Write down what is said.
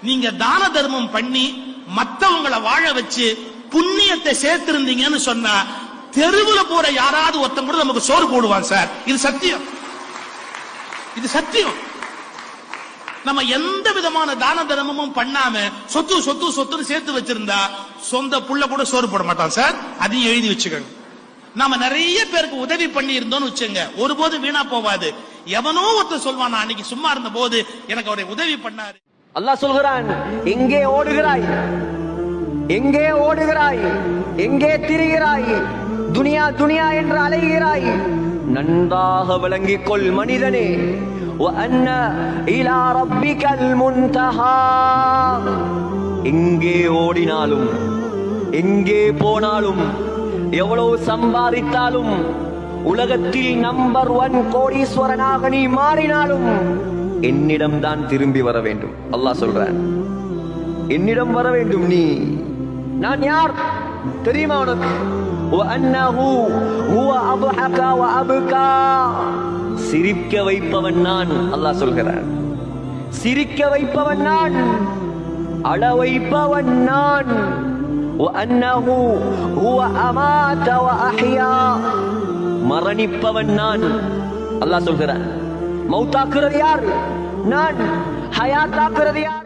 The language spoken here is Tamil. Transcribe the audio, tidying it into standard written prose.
நீங்க தான தர்மம் பண்ணி மத்தவங்களை வாழ வச்சு புண்ணியத்தை சேர்த்திருந்தீங்கன்னு சொன்னா தெருவுல போற யாராவது ஒருத்தன் கூட நமக்கு சோறு போடுவான் சார். இது சத்தியம், இது சத்தியம். நம்ம எந்த விதமான தான தர்மமும் பண்ணாம சொத்து சொத்து சொத்துன்னு சேர்த்து வச்சிருந்தா சொந்த புள்ள கூட சோறு போட மாட்டான் சார். அதையும் எழுதி வச்சுக்கோங்க. நாம நிறைய பேருக்கு உதவி பண்ணி இருந்தோம்னு வச்சுங்க, ஒருபோது வீணா போவாது. எவனோ ஒருத்தர் சொல்வான், நான் அன்னைக்கு சும்மா இருந்த போது எனக்கு அவரை உதவி பண்ணாரு. அல்லாஹ் சொல்கிறான், எங்கே ஓடுகிறாய், எங்கே ஓடுகிறாய், எங்கே திரிகிறாய், துனியா துனியா என்று அலைகிறாய். நன்றாக விளங்கிக் கொள் மனிதனே, وَأَنَّ إِلَى رَبِّكَ الْمُنْتَهَى. எங்கே ஓடினாலும் எங்கே போனாலும் எவ்வளவு சம்பாதித்தாலும் உலகத்தில் நம்பர் 1 கோடீஸ்வரனாக நீ மாறினாலும் என்னிடம் தான் திரும்பி வர வேண்டும். அல்லாஹ் சொல்றான், என்னிடம் வர வேண்டும். நீ நான் யார் தெரியுமா உனக்கு? وَأَنَّهُ هُوَ أَضْحَكَ وَأَبْكَى. சிரிக்க வைப்பவன் நான். அல்லாஹ் சொல்கிறான், சிரிக்க வைப்பவன் நான், அழ வைப்பவன் நான். وَأَنَّهُ هُوَ أَمَاتَ وَأَحْيَا. மரணிப்பவன் நான். அல்லாஹ் சொல்கிறான், மௌத்தாக்குறது யார்? நான். ஹயாத்தாக்குறது யார்?